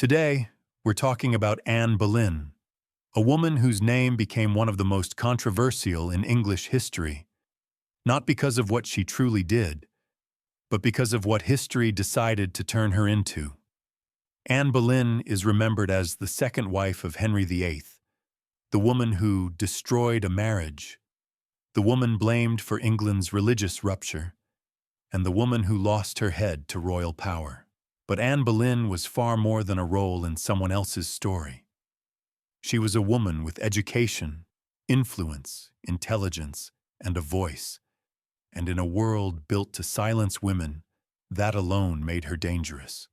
Today, we're talking about Anne Boleyn, a woman whose name became one of the most controversial in English history, not because of what she truly did, but because of what history decided to turn her into. Anne Boleyn is remembered as the second wife of Henry VIII, the woman who destroyed a marriage, the woman blamed for England's religious rupture, and the woman who lost her head to royal power. But Anne Boleyn was far more than a role in someone else's story. She was a woman with education, influence, intelligence, and a voice, and in a world built to silence women, that alone made her dangerous.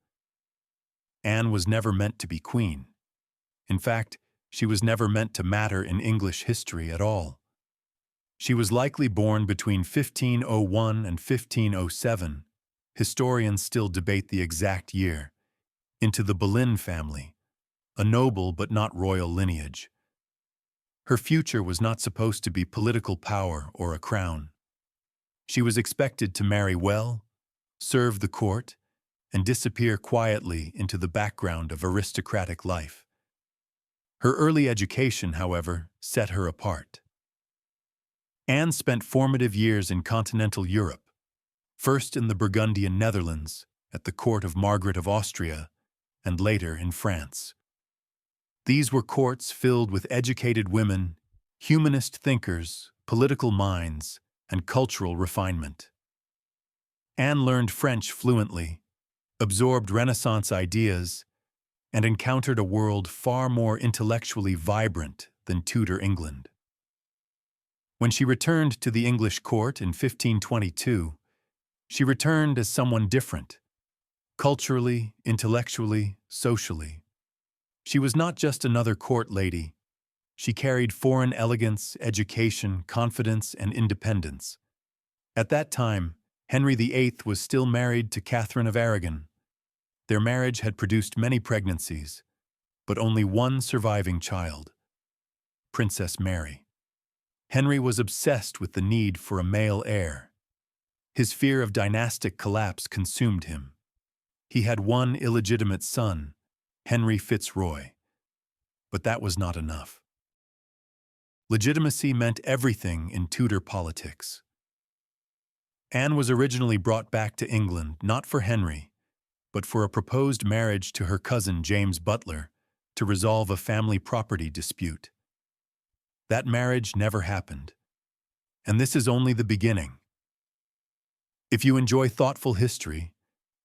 Anne was never meant to be queen. In fact, she was never meant to matter in English history at all. She was likely born between 1501 and 1507, historians still debate the exact year, into the Boleyn family, a noble but not royal lineage. Her future was not supposed to be political power or a crown. She was expected to marry well, serve the court, and disappear quietly into the background of aristocratic life. Her early education, however, set her apart. Anne spent formative years in continental Europe, first in the Burgundian Netherlands, at the court of Margaret of Austria, and later in France. These were courts filled with educated women, humanist thinkers, political minds, and cultural refinement. Anne learned French fluently, absorbed Renaissance ideas, and encountered a world far more intellectually vibrant than Tudor England. When she returned to the English court in 1522, she returned as someone different, culturally, intellectually, socially. She was not just another court lady. She carried foreign elegance, education, confidence, and independence. At that time, Henry VIII was still married to Catherine of Aragon. Their marriage had produced many pregnancies, but only one surviving child, Princess Mary. Henry was obsessed with the need for a male heir. His fear of dynastic collapse consumed him. He had one illegitimate son, Henry Fitzroy, but that was not enough. Legitimacy meant everything in Tudor politics. Anne was originally brought back to England not for Henry, but for a proposed marriage to her cousin James Butler to resolve a family property dispute. That marriage never happened, and this is only the beginning. If you enjoy thoughtful history,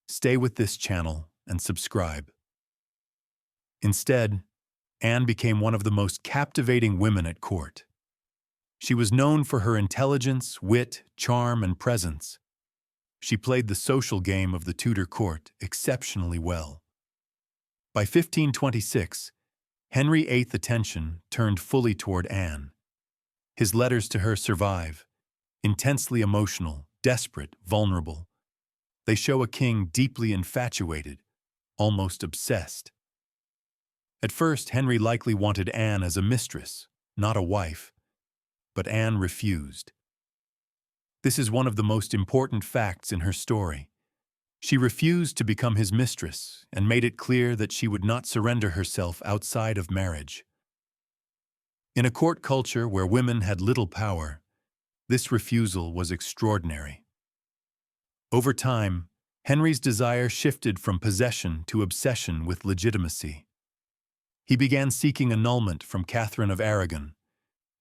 stay with this channel and subscribe. Instead, Anne became one of the most captivating women at court. She was known for her intelligence, wit, charm, and presence. She played the social game of the Tudor court exceptionally well. By 1526, Henry VIII's attention turned fully toward Anne. His letters to her survive, intensely emotional, desperate, vulnerable. They show a king deeply infatuated, almost obsessed. At first, Henry likely wanted Anne as a mistress, not a wife, but Anne refused. This is one of the most important facts in her story. She refused to become his mistress and made it clear that she would not surrender herself outside of marriage. In a court culture where women had little power, this refusal was extraordinary. Over time, Henry's desire shifted from possession to obsession with legitimacy. He began seeking annulment from Catherine of Aragon,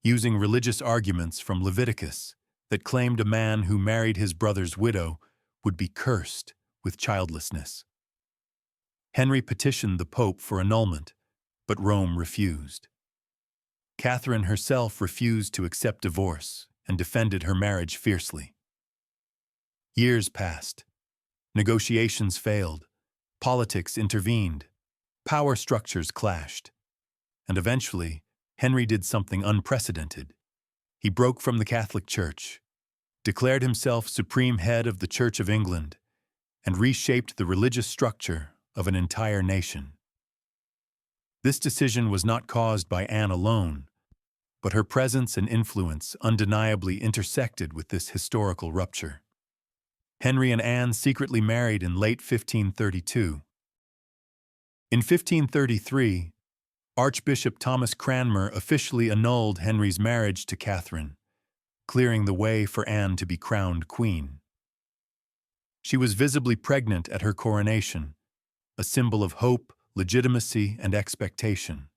using religious arguments from Leviticus that claimed a man who married his brother's widow would be cursed with childlessness. Henry petitioned the Pope for annulment, but Rome refused. Catherine herself refused to accept divorce and defended her marriage fiercely. Years passed. Negotiations failed. Politics intervened. Power structures clashed. And eventually, Henry did something unprecedented. He broke from the Catholic Church, declared himself supreme head of the Church of England, and reshaped the religious structure of an entire nation. This decision was not caused by Anne alone, but her presence and influence undeniably intersected with this historical rupture. Henry and Anne secretly married in late 1532. In 1533, Archbishop Thomas Cranmer officially annulled Henry's marriage to Catherine, clearing the way for Anne to be crowned queen. She was visibly pregnant at her coronation, a symbol of hope, legitimacy, and expectation.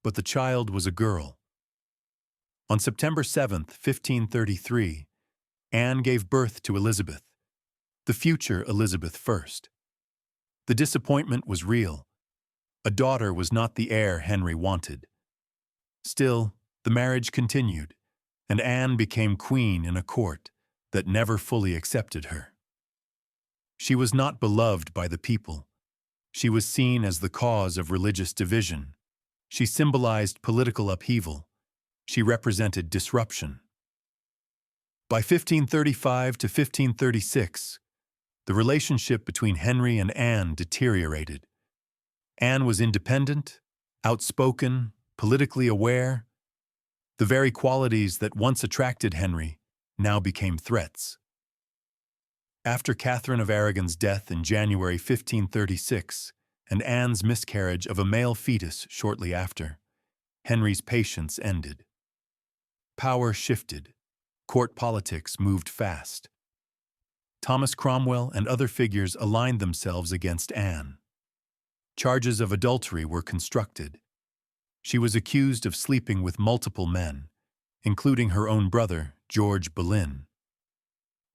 But the child was a girl. On September 7, 1533, Anne gave birth to Elizabeth, the future Elizabeth I. The disappointment was real. A daughter was not the heir Henry wanted. Still, the marriage continued, and Anne became queen in a court that never fully accepted her. She was not beloved by the people. She was seen as the cause of religious division. She symbolized political upheaval. She represented disruption. By 1535 to 1536, the relationship between Henry and Anne deteriorated. Anne was independent, outspoken, politically aware. The very qualities that once attracted Henry now became threats. After Catherine of Aragon's death in January 1536 and Anne's miscarriage of a male fetus shortly after, Henry's patience ended. Power shifted. Court politics moved fast. Thomas Cromwell and other figures aligned themselves against Anne. Charges of adultery were constructed. She was accused of sleeping with multiple men, including her own brother, George Boleyn.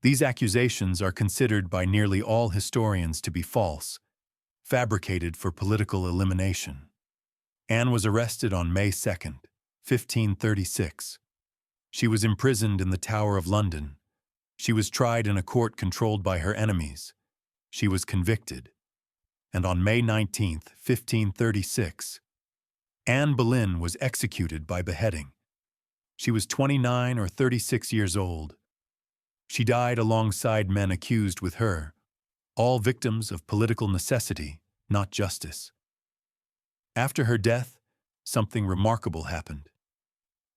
These accusations are considered by nearly all historians to be false, fabricated for political elimination. Anne was arrested on May 2, 1536. She was imprisoned in the Tower of London. She was tried in a court controlled by her enemies. She was convicted. And on May 19, 1536, Anne Boleyn was executed by beheading. She was 29 or 36 years old. She died alongside men accused with her, all victims of political necessity, not justice. After her death, something remarkable happened.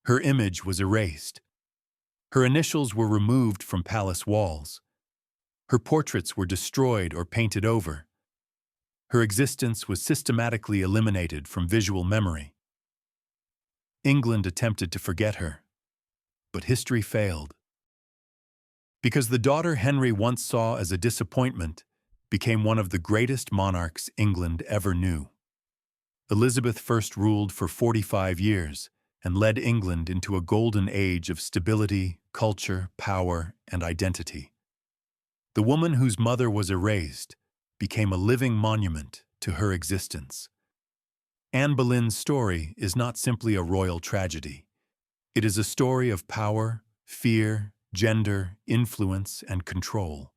Her image was erased. Her initials were removed from palace walls. Her portraits were destroyed or painted over. Her existence was systematically eliminated from visual memory. England attempted to forget her, but history failed. Because the daughter Henry once saw as a disappointment became one of the greatest monarchs England ever knew. Elizabeth first ruled for 45 years and led England into a golden age of stability, culture, power, and identity. The woman whose mother was erased became a living monument to her existence. Anne Boleyn's story is not simply a royal tragedy. It is a story of power, fear, gender, influence, and control.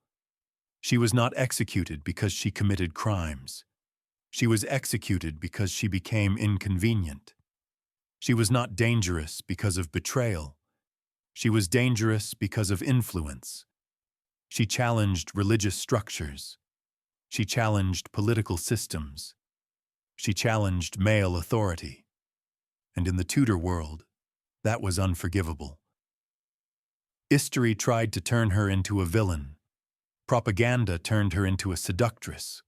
She was not executed because she committed crimes. She was executed because she became inconvenient. She was not dangerous because of betrayal. She was dangerous because of influence. She challenged religious structures. She challenged political systems. She challenged male authority. And in the Tudor world, that was unforgivable. History tried to turn her into a villain. Propaganda turned her into a seductress.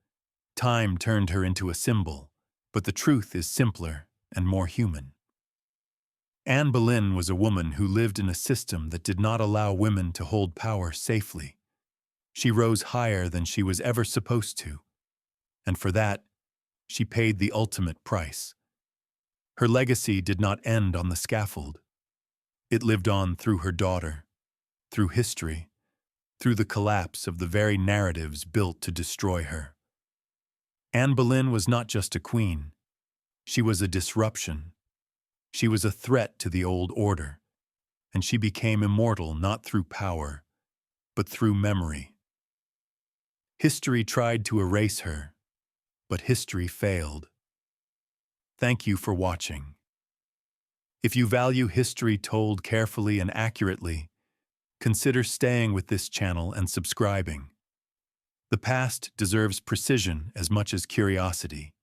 Time turned her into a symbol. But the truth is simpler and more human. Anne Boleyn was a woman who lived in a system that did not allow women to hold power safely. She rose higher than she was ever supposed to, and for that, she paid the ultimate price. Her legacy did not end on the scaffold. It lived on through her daughter, through history, through the collapse of the very narratives built to destroy her. Anne Boleyn was not just a queen. She was a disruption. She was a threat to the old order, and she became immortal not through power, but through memory. History tried to erase her, but history failed. Thank you for watching. If you value history told carefully and accurately, consider staying with this channel and subscribing. The past deserves precision as much as curiosity.